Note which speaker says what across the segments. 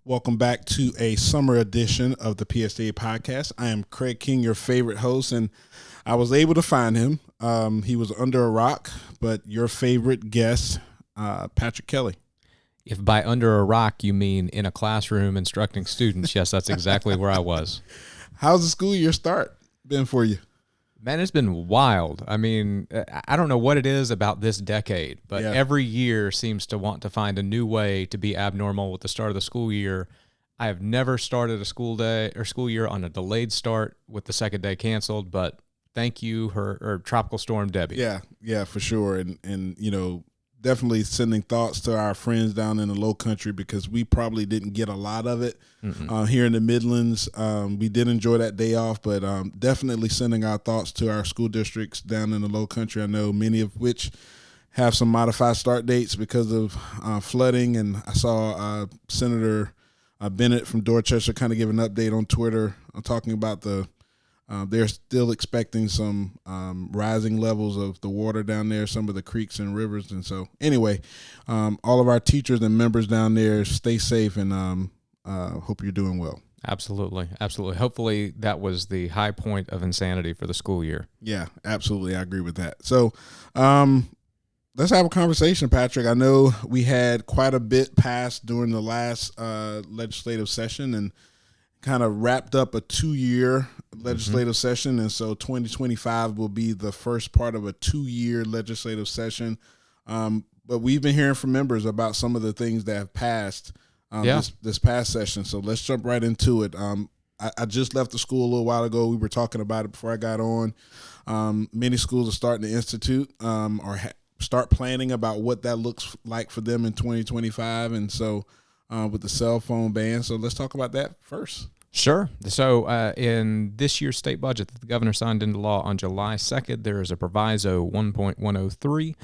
Speaker 1: Welcome back to a summer edition of the PSTA Podcast. I am Craig King, your favorite host, and I was able to find him. He was under a rock, but your favorite guest, Patrick Kelly.
Speaker 2: If by under a rock you mean in a classroom instructing students, yes, that's exactly where I was.
Speaker 1: How's the school year start been for you?
Speaker 2: Man, it's been wild. I mean, I don't know what it is about this decade, but every year seems to want to find a new way to be abnormal with the start of the school year. I have never started a school year on a delayed start with the second day canceled, but thank you, her Tropical Storm Debbie.
Speaker 1: Yeah, for sure. And you know, definitely sending thoughts to our friends down in the low country because we probably didn't get a lot of it here in the Midlands. We did enjoy that day off, but definitely sending our thoughts to our school districts down in the low country. I know many of which have some modified start dates because of flooding. And I saw Senator Bennett from Dorchester kind of give an update on Twitter talking about they're still expecting some rising levels of the water down there, some of the creeks and rivers. And so anyway, all of our teachers and members down there, stay safe and hope you're doing well.
Speaker 2: Absolutely. Hopefully that was the high point of insanity for the school year.
Speaker 1: Yeah, absolutely. I agree with that. So let's have a conversation, Patrick. I know we had quite a bit passed during the last legislative session and kind of wrapped up a 2-year legislative session. And so 2025 will be the first part of a 2-year legislative session. But we've been hearing from members about some of the things that have passed this past session. So let's jump right into it. I just left the school a little while ago. We were talking about it before I got on. Many schools are starting to institute start planning about what that looks like for them in 2025. And so with the cell phone ban. So let's talk about that first.
Speaker 2: Sure. So in this year's state budget that the governor signed into law on July 2nd, there is a proviso 1.103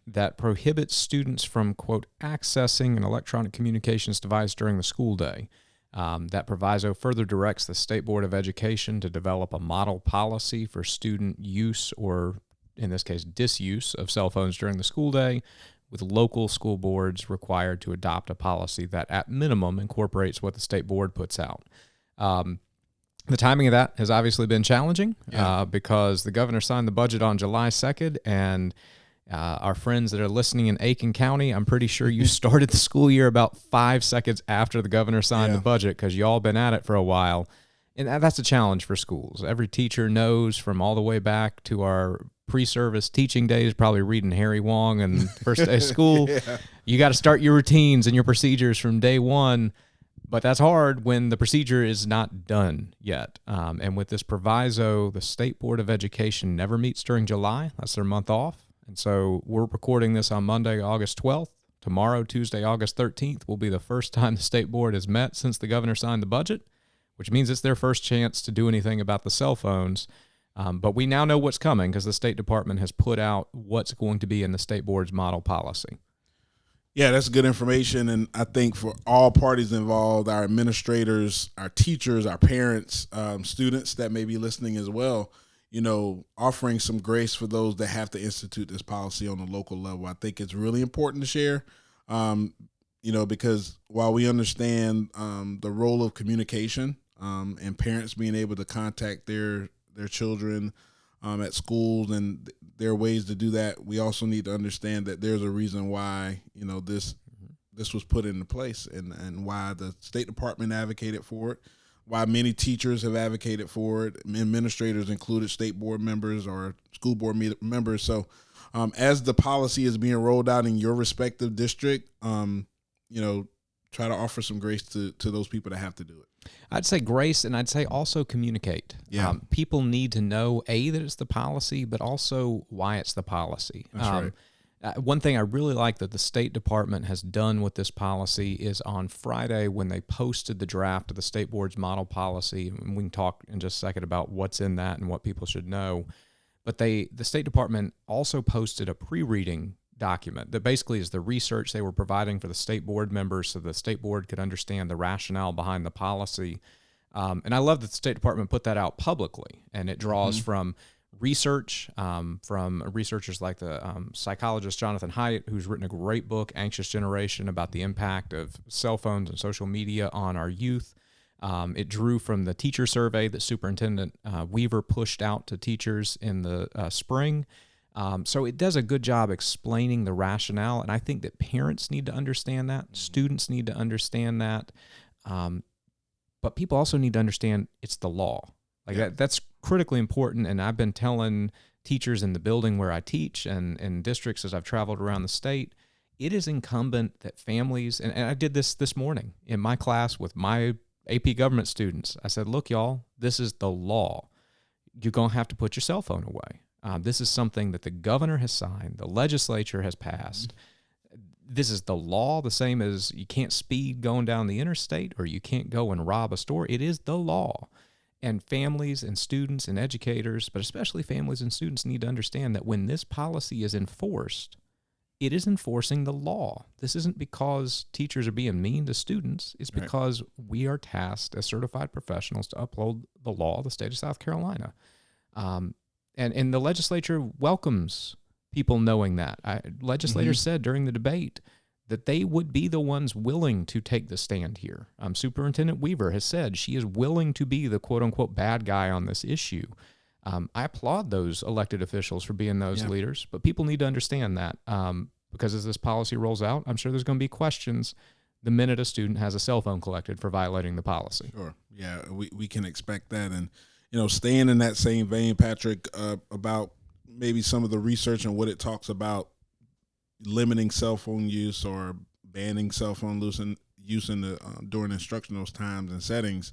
Speaker 2: that prohibits students from, quote, accessing an electronic communications device during the school day. That proviso further directs the State Board of Education to develop a model policy for student use or, in this case, disuse of cell phones during the school day, with local school boards required to adopt a policy that, at minimum, incorporates what the state board puts out. The timing of that has obviously been challenging because the governor signed the budget on July 2nd, and our friends that are listening in Aiken County, I'm pretty sure you started the school year about 5 seconds after the governor signed the budget because y'all been at it for a while. And that's a challenge for schools. Every teacher knows from all the way back to our pre-service teaching days, probably reading Harry Wong and first day of school. You got to start your routines and your procedures from day one. But that's hard when the procedure is not done yet. And with this proviso, the State Board of Education never meets during July. That's their month off. And so we're recording this on Monday, August 12th. Tomorrow, Tuesday, August 13th, will be the first time the State Board has met since the governor signed the budget, which means it's their first chance to do anything about the cell phones. But we now know what's coming because the State Department has put out what's going to be in the State Board's model policy.
Speaker 1: Yeah, that's good information. And I think for all parties involved, our administrators, our teachers, our parents, students that may be listening as well, you know, offering some grace for those that have to institute this policy on the local level. I think it's really important to share, you know, because while we understand the role of communication and parents being able to contact their children at schools, and there are ways to do that, we also need to understand that there's a reason why, you know, this was put into place and why the State Department advocated for it, why many teachers have advocated for it, administrators included, state board members or school board members. So as the policy is being rolled out in your respective district, you know, try to offer some grace to those people that have to do it.
Speaker 2: I'd say grace, and I'd say also communicate. People need to know, A, that it's the policy, but also why it's the policy.
Speaker 1: That's right.
Speaker 2: One thing I really like that the State Department has done with this policy is on Friday when they posted the draft of the State Board's model policy, and we can talk in just a second about what's in that and what people should know, but the State Department also posted a pre-reading document that basically is the research they were providing for the state board members so the state board could understand the rationale behind the policy. And I love that the State Department put that out publicly, and it draws from research from researchers like the psychologist Jonathan Haidt, who's written a great book, Anxious Generation, about the impact of cell phones and social media on our youth. It drew from the teacher survey that Superintendent Weaver pushed out to teachers in the spring. So it does a good job explaining the rationale, and I think that parents need to understand that, students need to understand that, but people also need to understand it's the law. That's critically important, and I've been telling teachers in the building where I teach and in districts as I've traveled around the state, it is incumbent that families, and I did this morning in my class with my AP government students. I said, look, y'all, this is the law. You're going to have to put your cell phone away. This is something that the governor has signed, the legislature has passed. This is the law, the same as you can't speed going down the interstate or you can't go and rob a store. It is the law. And families and students and educators, but especially families and students, need to understand that when this policy is enforced, it is enforcing the law. This isn't because teachers are being mean to students. It's because we are tasked as certified professionals to uphold the law of the state of South Carolina. And the legislature welcomes people knowing that. Legislators said during the debate that they would be the ones willing to take the stand here. Superintendent Weaver has said she is willing to be the quote-unquote bad guy on this issue. I applaud those elected officials for being those leaders, but people need to understand that because as this policy rolls out, I'm sure there's going to be questions the minute a student has a cell phone collected for violating the policy.
Speaker 1: Sure. Yeah, we can expect that. And, staying in that same vein, Patrick, about maybe some of the research and what it talks about limiting cell phone use or banning cell phone use during instructional times and settings.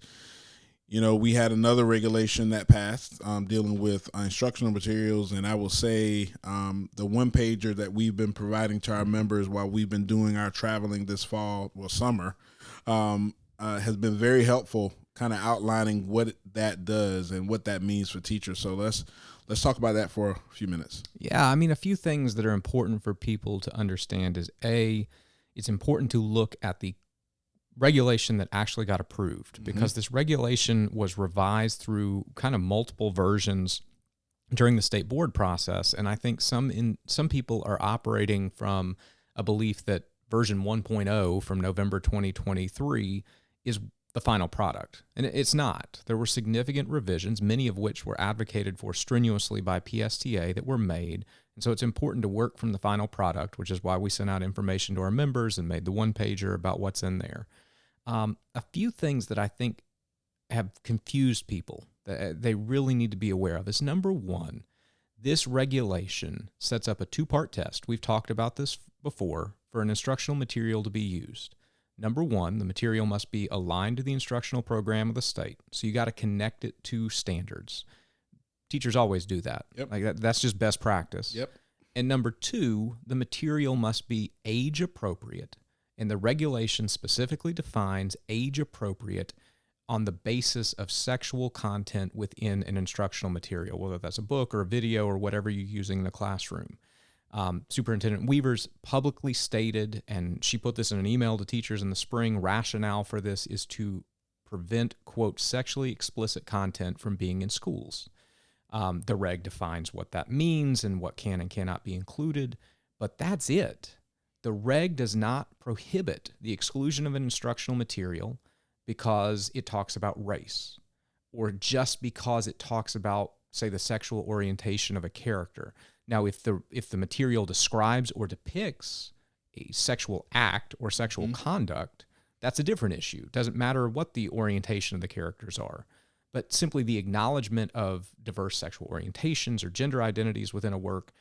Speaker 1: We had another regulation that passed dealing with instructional materials, and I will say the one-pager that we've been providing to our members while we've been doing our traveling this summer, has been very helpful, kind of outlining what that does and what that means for teachers. So let's talk about that for a few minutes.
Speaker 2: Yeah, I mean, a few things that are important for people to understand is, A, it's important to look at the regulation that actually got approved, because this regulation was revised through kind of multiple versions during the state board process. And I think some people are operating from a belief that version 1.0 from November 2023 is the final product. And it's not. There were significant revisions, many of which were advocated for strenuously by PSTA, that were made. And so it's important to work from the final product, which is why we sent out information to our members and made the one-pager about what's in there. A few things that I think have confused people that they really need to be aware of is, number one, this regulation sets up a two-part test. We've talked about this before for an instructional material to be used. Number one, the material must be aligned to the instructional program of the state. So you got to connect it to standards. Teachers always do that. Yep. That's just best practice.
Speaker 1: Yep.
Speaker 2: And number two, the material must be age appropriate. And the regulation specifically defines age appropriate on the basis of sexual content within an instructional material, whether that's a book or a video or whatever you're using in the classroom. Superintendent Weaver's publicly stated, and she put this in an email to teachers in the spring, rationale for this is to prevent, quote, sexually explicit content from being in schools. The reg defines what that means and what can and cannot be included, but that's it. The reg does not prohibit the exclusion of an instructional material because it talks about race, or just because it talks about, say, the sexual orientation of a character. Now, if the material describes or depicts a sexual act or sexual conduct, that's a different issue. It doesn't matter what the orientation of the characters are. But simply the acknowledgement of diverse sexual orientations or gender identities within a work,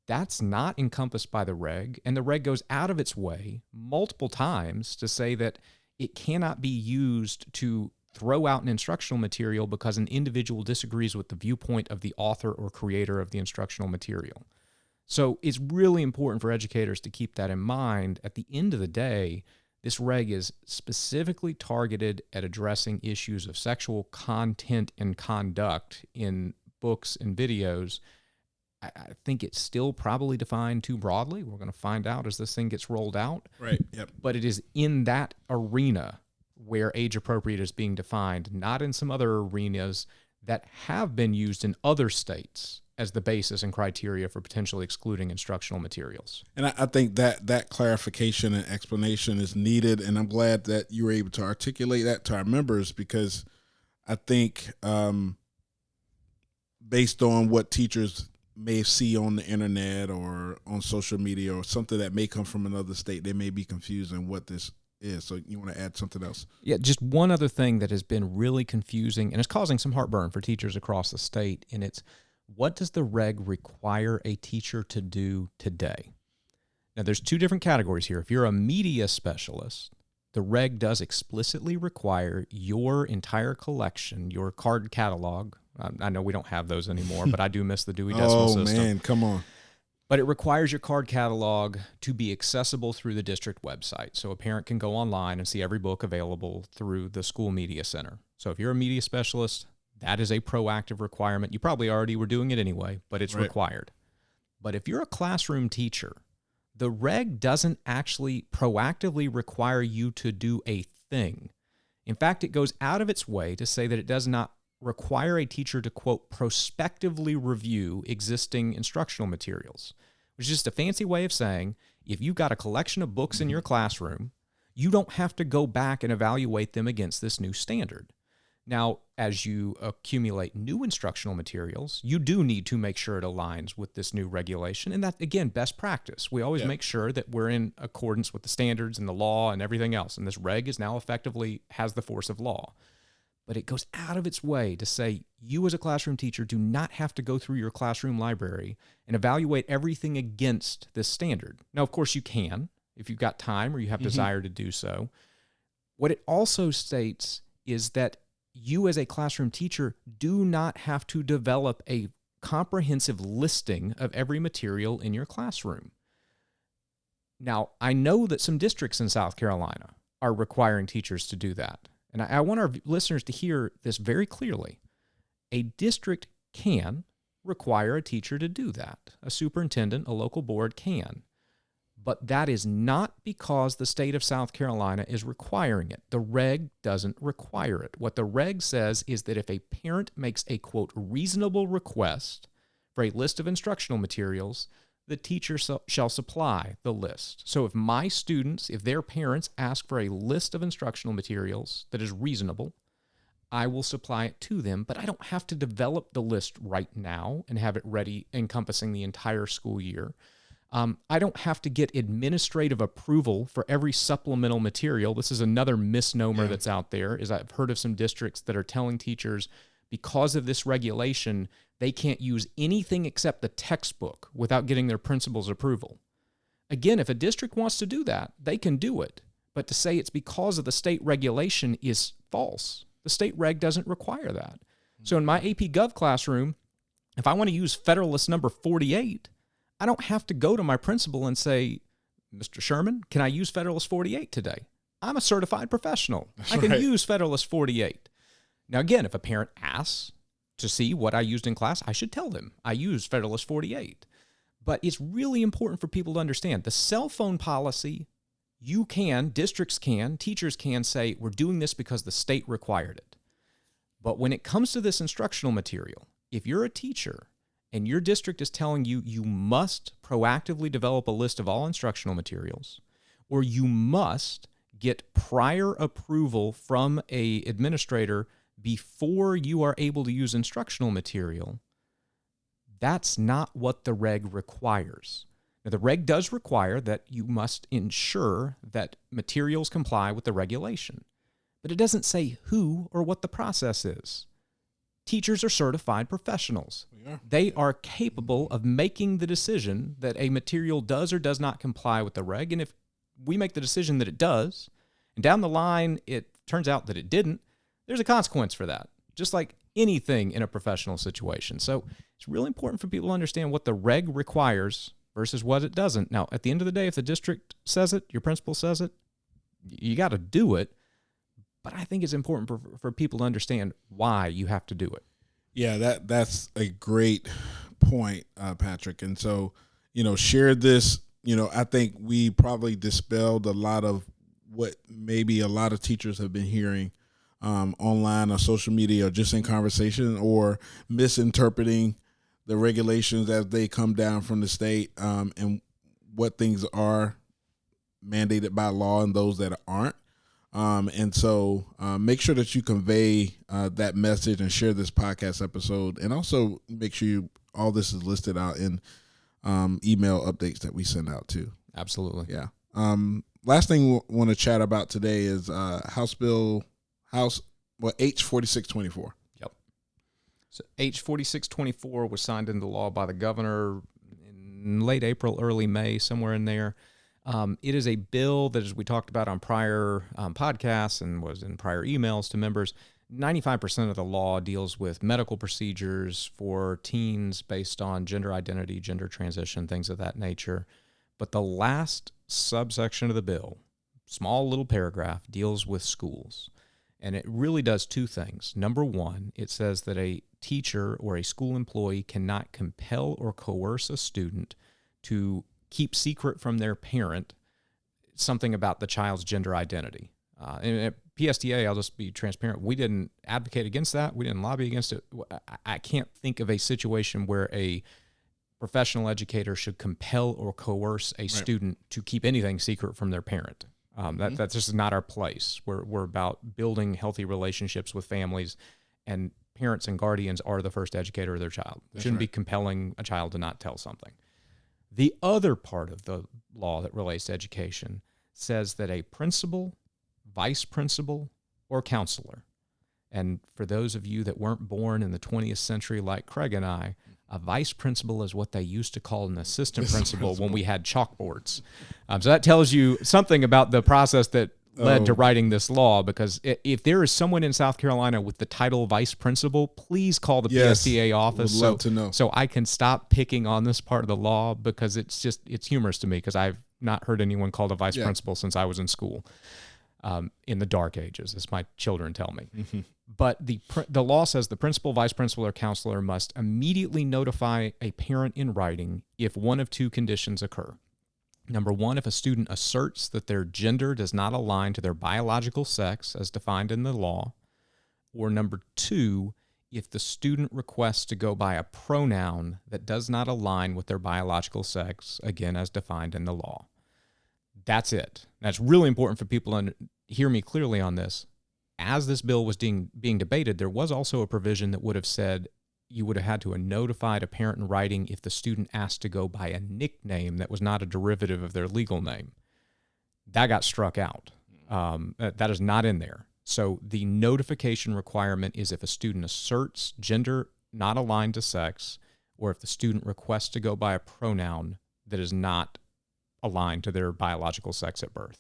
Speaker 2: that's not encompassed by the reg, and the reg goes out of its way multiple times to say that it cannot be used to throw out an instructional material because an individual disagrees with the viewpoint of the author or creator of the instructional material. So it's really important for educators to keep that in mind. At the end of the day, this reg is specifically targeted at addressing issues of sexual content and conduct in books and videos. I think it's still probably defined too broadly. We're going to find out as this thing gets rolled out.
Speaker 1: Right. Yep.
Speaker 2: But it is in that arena where age appropriate is being defined, not in some other arenas that have been used in other states as the basis and criteria for potentially excluding instructional materials.
Speaker 1: And I think that clarification and explanation is needed, and I'm glad that you were able to articulate that to our members, because I think based on what teachers may see on the internet or on social media or something that may come from another state, they may be confused on what this is. So you want to add something else?
Speaker 2: Yeah, just one other thing that has been really confusing and is causing some heartburn for teachers across the state, and it's, what does the reg require a teacher to do today? Now, there's two different categories here. If you're a media specialist, the reg does explicitly require your entire collection, your card catalog. I know we don't have those anymore, but I do miss the Dewey Decimal System.
Speaker 1: Oh, man, come on.
Speaker 2: But it requires your card catalog to be accessible through the district website. So a parent can go online and see every book available through the school media center. So if you're a media specialist, that is a proactive requirement. You probably already were doing it anyway, but it's required. But if you're a classroom teacher, the reg doesn't actually proactively require you to do a thing. In fact, it goes out of its way to say that it does not require a teacher to, quote, prospectively review existing instructional materials, which is just a fancy way of saying if you've got a collection of books in your classroom, you don't have to go back and evaluate them against this new standard. Now, as you accumulate new instructional materials, you do need to make sure it aligns with this new regulation. And that, again, best practice. We always make sure that we're in accordance with the standards and the law and everything else. And this reg is now effectively has the force of law. But it goes out of its way to say you as a classroom teacher do not have to go through your classroom library and evaluate everything against this standard. Now, of course, you can if you've got time or you have desire to do so. What it also states is that you as a classroom teacher do not have to develop a comprehensive listing of every material in your classroom. Now, I know that some districts in South Carolina are requiring teachers to do that. And I want our listeners to hear this very clearly. A district can require a teacher to do that. A superintendent, a local board can. But that is not because the state of South Carolina is requiring it. The reg doesn't require it. What the reg says is that if a parent makes a, quote, reasonable request for a list of instructional materials, the teacher shall supply the list. So if my students, if their parents ask for a list of instructional materials that is reasonable, I will supply it to them, but I don't have to develop the list right now and have it ready encompassing the entire school year. I don't have to get administrative approval for every supplemental material. This is another misnomer that's out there, is I've heard of some districts that are telling teachers because of this regulation, they can't use anything except the textbook without getting their principal's approval. Again, if a district wants to do that, they can do it. But to say it's because of the state regulation is false. The state reg doesn't require that. So in my AP Gov classroom, if I want to use Federalist number 48, I don't have to go to my principal and say, Mr. Sherman, can I use Federalist 48 today? I'm a certified professional. I can use Federalist 48. Now, again, if a parent asks to see what I used in class, I should tell them I used Federalist 48. But it's really important for people to understand the cell phone policy, you can, districts can, teachers can say, we're doing this because the state required it. But when it comes to this instructional material, if you're a teacher and your district is telling you you must proactively develop a list of all instructional materials, or you must get prior approval from an administrator before you are able to use instructional material, that's not what the reg requires. Now, the reg does require that you must ensure that materials comply with the regulation, but it doesn't say who or what the process is. Teachers are certified professionals. They are capable of making the decision that a material does or does not comply with the reg, and if we make the decision that it does, and down the line it turns out that it didn't, there's a consequence for that, just like anything in a professional situation. So it's really important for people to understand what the reg requires versus what it doesn't. Now, at the end of the day, if the district says it, your principal says it, you got to do it. But I think it's important for people to understand why you have to do it.
Speaker 1: Yeah, that's a great point, Patrick. And so, share this. I think we probably dispelled a lot of what maybe a lot of teachers have been hearing online or social media or just in conversation or misinterpreting the regulations as they come down from the state, and what things are mandated by law and those that aren't. And so make sure that you convey that message and share this podcast episode. And also make sure all this is listed out in email updates that we send out too.
Speaker 2: Absolutely.
Speaker 1: Yeah. Last thing we want to chat about today is H4624.
Speaker 2: Yep. So H4624 was signed into law by the governor in late April, early May, somewhere in there. It is a bill that, as we talked about on prior podcasts and was in prior emails to members, 95% of the law deals with medical procedures for teens based on gender identity, gender transition, things of that nature. But the last subsection of the bill, small little paragraph, deals with schools. And it really does two things. Number one, it says that a teacher or a school employee cannot compel or coerce a student to keep secret from their parent something about the child's gender identity. And at PSTA, I'll just be transparent, we didn't advocate against that. We didn't lobby against it. I can't think of a situation where a professional educator should compel or coerce a student to keep anything secret from their parent. That's just not our place. We're about building healthy relationships with families, and parents and guardians are the first educator of their child. We shouldn't be compelling a child to not tell something. The other part of the law that relates to education says that a principal, vice principal, or counselor, and for those of you that weren't born in the 20th century like Craig and I, a vice principal is what they used to call an assistant principal when we had chalkboards. So that tells you something about the process that led to writing this law, because if there is someone in South Carolina with the title vice principal, please call the PSTA office.
Speaker 1: Would love to know.
Speaker 2: So I can stop picking on this part of the law, because it's humorous to me, because I've not heard anyone called a vice principal since I was in school, in the dark ages, as my children tell me. Mm-hmm. But the law says the principal, vice principal, or counselor must immediately notify a parent in writing if one of two conditions occur. Number one, if a student asserts that their gender does not align to their biological sex as defined in the law. Or number two, if the student requests to go by a pronoun that does not align with their biological sex, again, as defined in the law. That's it. That's really important for people to hear me clearly on this. As this bill was being debated, there was also a provision that would have said you would have had to have notified a parent in writing if the student asked to go by a nickname that was not a derivative of their legal name. That got struck out. That is not in there. So the notification requirement is if a student asserts gender not aligned to sex, or if the student requests to go by a pronoun that is not aligned to their biological sex at birth.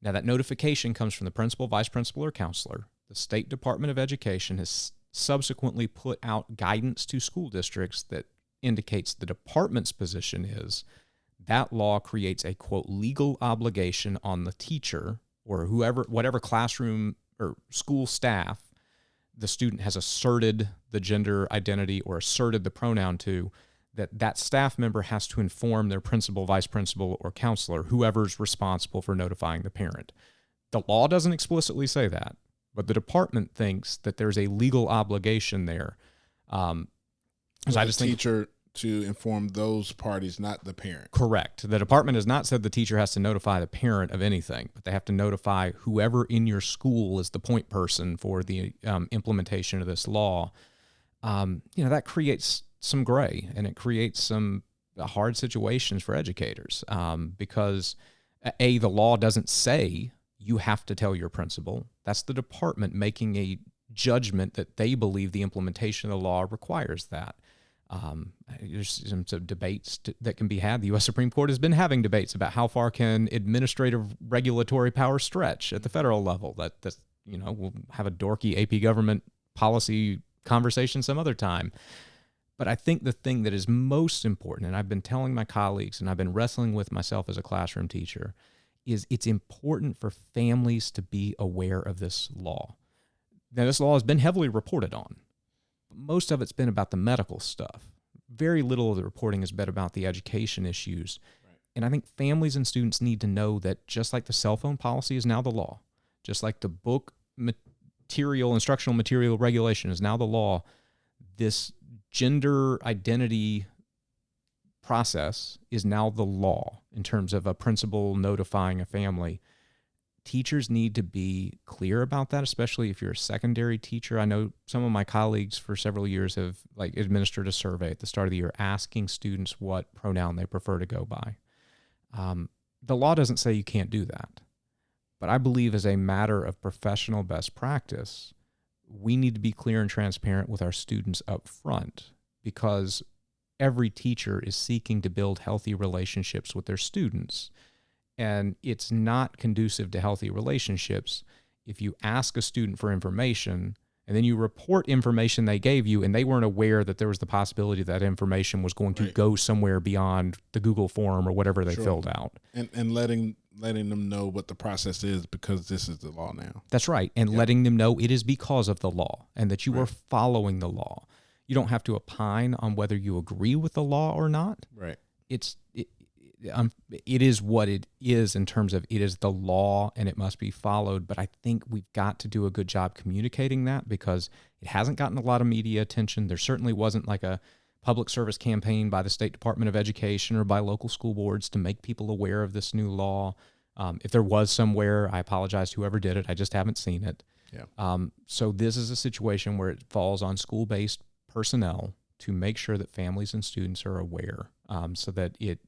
Speaker 2: Now, that notification comes from the principal, vice principal, or counselor. The State Department of Education has subsequently put out guidance to school districts that indicates the department's position is that law creates a, quote, legal obligation on the teacher or whatever classroom or school staff the student has asserted the gender identity or asserted the pronoun to, that staff member has to inform their principal, vice principal, or counselor, whoever's responsible for notifying the parent. The law doesn't explicitly say that, but the department thinks that there's a legal obligation there. So I just think
Speaker 1: teacher to inform those parties, not the parent.
Speaker 2: Correct. The department has not said the teacher has to notify the parent of anything, but they have to notify whoever in your school is the point person for the implementation of this law. That creates some gray, and it creates some hard situations for educators, because the law doesn't say you have to tell your principal. That's the department making a judgment that they believe the implementation of the law requires that. There's some debates that can be had. The U.S. Supreme Court has been having debates about how far can administrative regulatory power stretch at the federal level. We'll have a dorky AP government policy conversation some other time. But I think the thing that is most important, and I've been telling my colleagues and I've been wrestling with myself as a classroom teacher, is it's important for families to be aware of this law. Now, this law has been heavily reported on. Most of it's been about the medical stuff. Very little of the reporting has been about the education issues. Right. And I think families and students need to know that just like the cell phone policy is now the law, just like the book instructional material regulation is now the law. This gender identity process is now the law in terms of a principal notifying a family. Teachers need to be clear about that, especially if you're a secondary teacher. I know some of my colleagues for several years have administered a survey at the start of the year asking students what pronoun they prefer to go by. The law doesn't say you can't do that, but I believe as a matter of professional best practice, we need to be clear and transparent with our students up front, because every teacher is seeking to build healthy relationships with their students. And it's not conducive to healthy relationships if you ask a student for information and then you report information they gave you and they weren't aware that there was the possibility that information was going to go somewhere beyond the Google form or whatever they filled out.
Speaker 1: And letting them know what the process is, because this is the law now.
Speaker 2: That's right. And letting them know it is because of the law and that you are following the law. You don't have to opine on whether you agree with the law or not.
Speaker 1: Right.
Speaker 2: It is what it is in terms of it is the law and it must be followed. But I think we've got to do a good job communicating that, because it hasn't gotten a lot of media attention. There certainly wasn't like a public service campaign by the State Department of Education or by local school boards to make people aware of this new law. If there was somewhere, I apologize to whoever did it. I just haven't seen it.
Speaker 1: Yeah.
Speaker 2: So this is a situation where it falls on school-based personnel to make sure that families and students are aware, so that it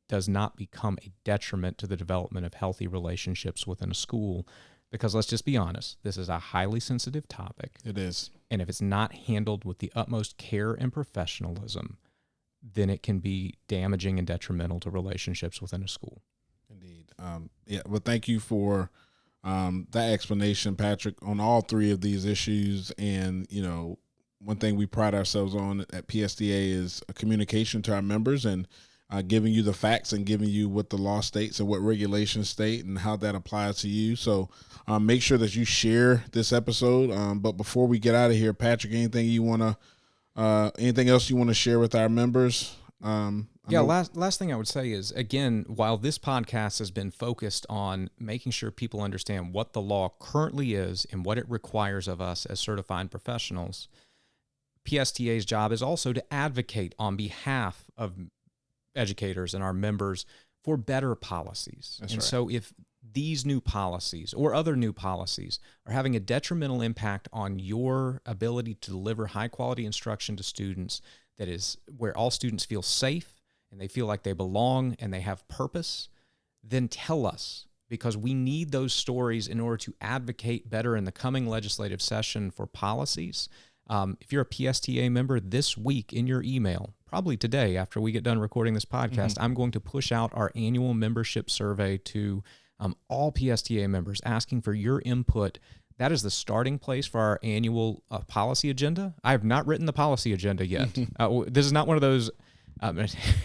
Speaker 2: does not become a detriment to the development of healthy relationships within a school. Because let's just be honest, this is a highly sensitive topic.
Speaker 1: It is.
Speaker 2: And if it's not handled with the utmost care and professionalism, then it can be damaging and detrimental to relationships within a school.
Speaker 1: Indeed. Well, thank you for that explanation, Patrick, on all three of these issues. And, one thing we pride ourselves on at PSTA is a communication to our members and giving you the facts and giving you what the law states and what regulations state and how that applies to you. So make sure that you share this episode. But before we get out of here, Patrick, anything else you want to share with our members?
Speaker 2: Last thing I would say is, again, while this podcast has been focused on making sure people understand what the law currently is and what it requires of us as certified professionals, PSTA's job is also to advocate on behalf of educators and our members for better policies. So if these new policies or other new policies are having a detrimental impact on your ability to deliver high quality instruction to students, that is where all students feel safe and they feel like they belong and they have purpose, then tell us, because we need those stories in order to advocate better in the coming legislative session for policies. If you're a PSTA member, this week in your email, probably today after we get done recording this podcast, I'm going to push out our annual membership survey to all PSTA members, asking for your input. That is the starting place for our annual policy agenda. I have not written the policy agenda yet. This is not one of those,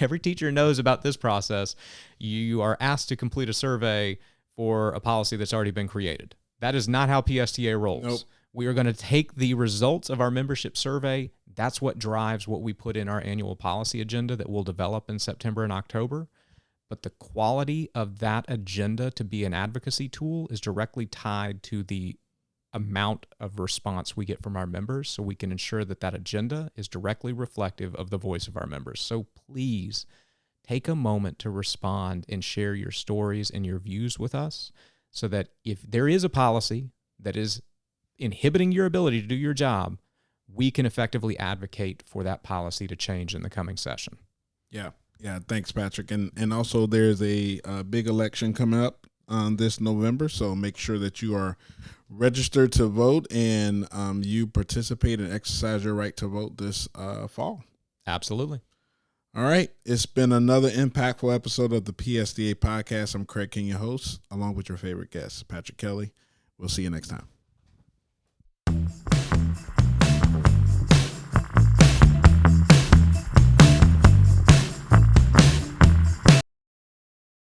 Speaker 2: every teacher knows about this process. You are asked to complete a survey for a policy that's already been created. That is not how PSTA rolls.
Speaker 1: Nope.
Speaker 2: We are going to take the results of our membership survey. That's what drives what we put in our annual policy agenda that we'll develop in September and October. But the quality of that agenda to be an advocacy tool is directly tied to the amount of response we get from our members, so we can ensure that that agenda is directly reflective of the voice of our members. So please take a moment to respond and share your stories and your views with us, so that if there is a policy that is inhibiting your ability to do your job, we can effectively advocate for that policy to change in the coming session.
Speaker 1: Yeah. Thanks, Patrick. And also there's a big election coming up this November. So make sure that you are registered to vote and you participate and exercise your right to vote this fall.
Speaker 2: Absolutely.
Speaker 1: All right. It's been another impactful episode of the PSTA Podcast. I'm Craig King, your host, along with your favorite guest, Patrick Kelly. We'll see you next time.